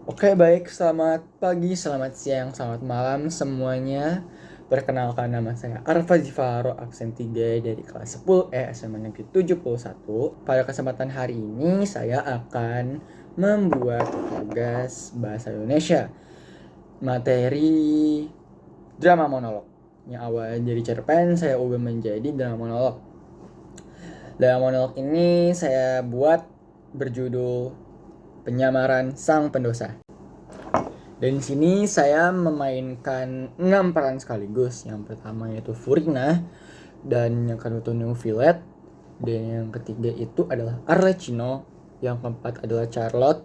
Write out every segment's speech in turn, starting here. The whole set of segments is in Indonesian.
Oke, baik. Selamat pagi, selamat siang, selamat malam semuanya. Perkenalkan, nama saya Arfa Zifaro, absen 3 dari kelas 10 SMA Negeri 71. Pada kesempatan hari ini saya akan membuat tugas bahasa Indonesia materi drama monolog. Yang awalnya jadi cerpen, saya ubah menjadi drama monolog. Drama monolog ini saya buat berjudul Penyamaran Sang Pendosa. Dan di sini saya memainkan 6 peran sekaligus. Yang pertama yaitu Furina, dan yang kedua itu Neuvillet, dan yang ketiga itu adalah Arlecchino, yang keempat adalah Charlotte,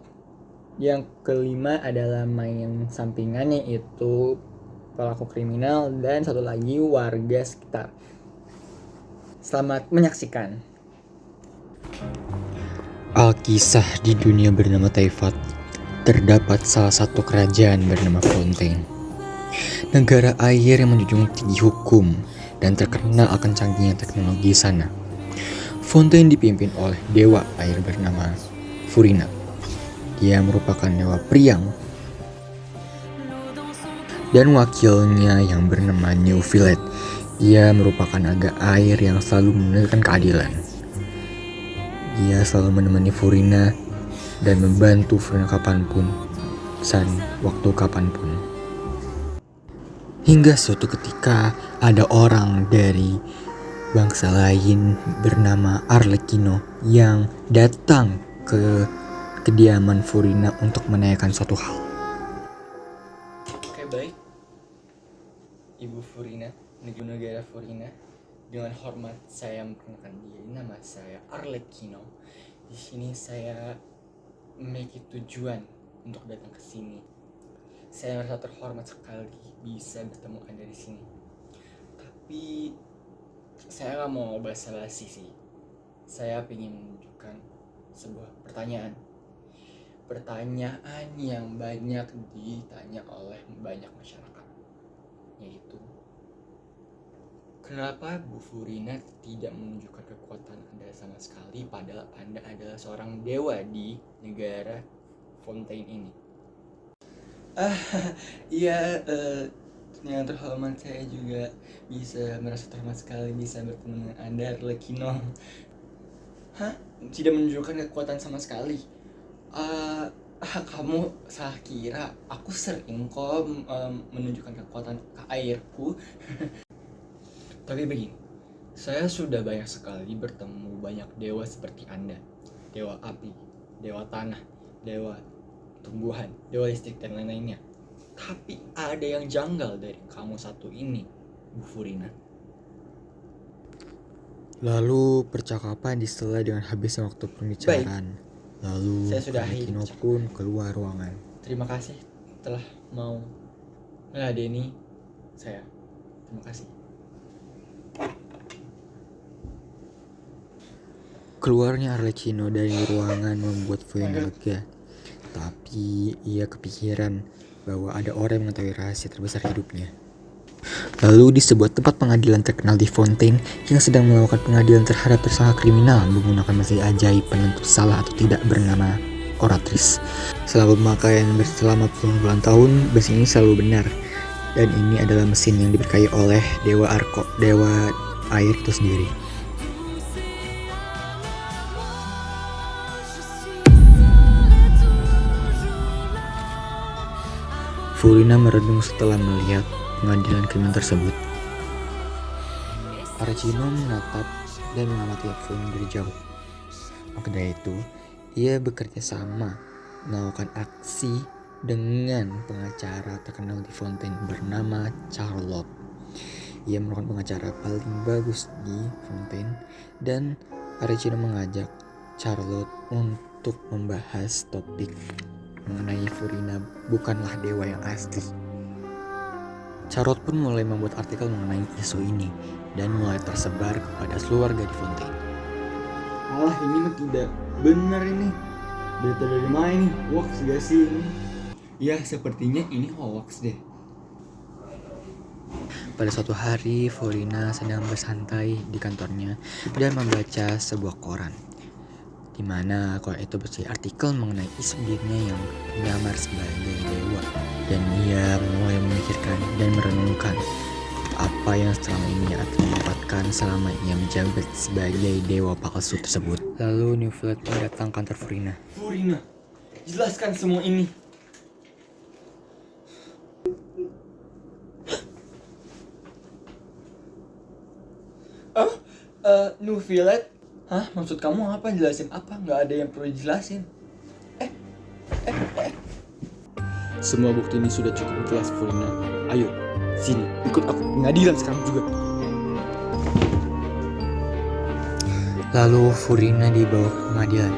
yang kelima adalah main sampingannya itu pelaku kriminal, dan satu lagi warga sekitar. Selamat menyaksikan. Alkisah di dunia bernama Taifat. Terdapat salah satu kerajaan bernama Fontaine. Negara air yang menjunjung tinggi hukum dan terkenal akan canggihnya teknologi sana. Fontaine dipimpin oleh dewa air bernama Furina. Dia merupakan dewa priang. Dan wakilnya yang bernama Neuvillet. Dia merupakan naga air yang selalu menegakkan keadilan. Dia selalu menemani Furina dan membantu Furina kapanpun dan waktu kapanpun. Hingga suatu ketika ada orang dari bangsa lain bernama Arlecchino yang datang ke kediaman Furina untuk menanyakan suatu hal. Oke, baik. Ibu Furina, negara Furina, dengan hormat saya memperkenalkan diri. Nama saya Arlecchino. Di sini saya memiliki tujuan untuk datang ke sini. Saya merasa terhormat sekali bisa bertemu Anda di sini. Tapi saya nggak mau basa-basi sih. Saya ingin menunjukkan sebuah pertanyaan yang banyak ditanya oleh banyak masyarakat, yaitu kenapa Bu Furina tidak menunjukkan kekuatan Anda sama sekali padahal Anda adalah seorang dewa di negara Fontaine ini? Iya, yang terhormat, saya juga bisa merasa terhormat sekali bisa bertemu dengan Anda, Arlecchino. Hah? Tidak menunjukkan kekuatan sama sekali? Kamu salah kira. Aku sering kok menunjukkan kekuatan ke airku. Tapi begini, saya sudah banyak sekali bertemu banyak dewa seperti Anda. Dewa api, dewa tanah, dewa tumbuhan, dewa listrik, dan lain-lainnya. Tapi ada yang janggal dari kamu satu ini, Bu Furina. Lalu percakapan disela dengan habisnya waktu pembicaraan. Lalu Arlecchino pun keluar ruangan. Terima kasih telah mau meladeni saya. Terima kasih. Keluarnya Arlecchino dari ruangan membuat Furina lega. Tapi ia kepikiran bahwa ada orang yang mengetahui rahasia terbesar hidupnya. Lalu di sebuah tempat pengadilan terkenal di Fontaine yang sedang melakukan pengadilan terhadap tersangka kriminal menggunakan mesin ajaib penentu salah atau tidak bernama Oratrice. Selama pemakaian selama puluhan tahun, mesin ini selalu benar. Dan ini adalah mesin yang diberkahi oleh dewa air itu sendiri. Furina merenung setelah melihat pengadilan kriminal tersebut. Arlecchino menatap dan mengamati Furina dari jauh. Maka dari itu, ia bekerja sama melakukan aksi dengan pengacara terkenal di Fontaine bernama Charlotte. Ia merupakan pengacara paling bagus di Fontaine dan Arlecchino mengajak Charlotte untuk membahas topik mengenai Furina bukanlah dewa yang asli. Charlotte pun mulai membuat artikel mengenai isu ini dan mulai tersebar kepada seluruh warga di Fontaine. Ini mah tidak benar ini. Berita dari mana ini? Hoax gak sih ini? Ya, sepertinya ini hoax deh. Pada suatu hari, Furina sedang bersantai di kantornya dan membaca sebuah koran. Dimana kalau itu berisi artikel mengenai isu dirinya yang menyamar sebagai dewa, dan ia mulai memikirkan dan merenungkan apa yang selama ini ia telah dapatkan selama ia menjabat sebagai dewa palsu tersebut. Lalu Newfield pun datang kantor Furina. Furina, jelaskan semua ini. Newfield? Hah? Maksud kamu apa? Jelasin apa? Nggak ada yang perlu dijelasin. Semua bukti ini sudah cukup jelas, Furina. Ayo, sini, ikut aku pengadilan sekarang juga. Lalu Furina dibawa ke pengadilan.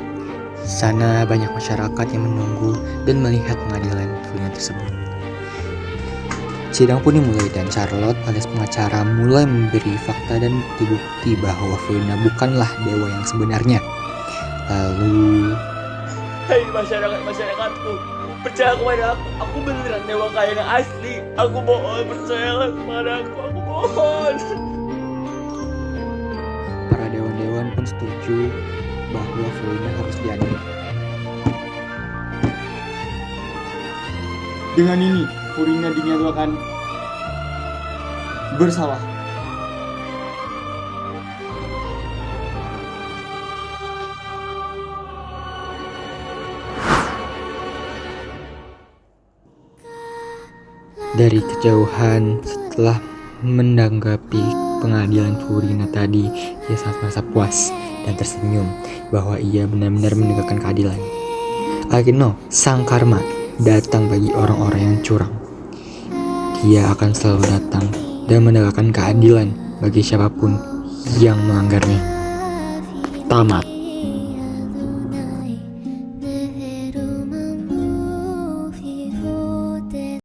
Di sana banyak masyarakat yang menunggu dan melihat pengadilan Furina tersebut. Sidang pun dimulai dan Charlotte alias pengacara mulai memberi fakta dan bukti-bukti bahwa Furina bukanlah dewa yang sebenarnya. Lalu, Hei masyarakat-masyarakatku, percaya kepada aku beneran dewa kaya yang asli. Aku mohon, percayalah kepada aku mohon. para dewan-dewan pun setuju bahwa Furina harus diadili. Dengan ini, Furina dinyatakan bersalah. Dari kejauhan setelah menanggapi pengadilan Furina tadi, ia sangat merasa puas dan tersenyum bahwa ia benar-benar menegakkan keadilan. Akhirnya, sang karma datang bagi orang-orang yang curang. Dia akan selalu datang dan menegakkan keadilan bagi siapapun yang melanggarnya. Tamat.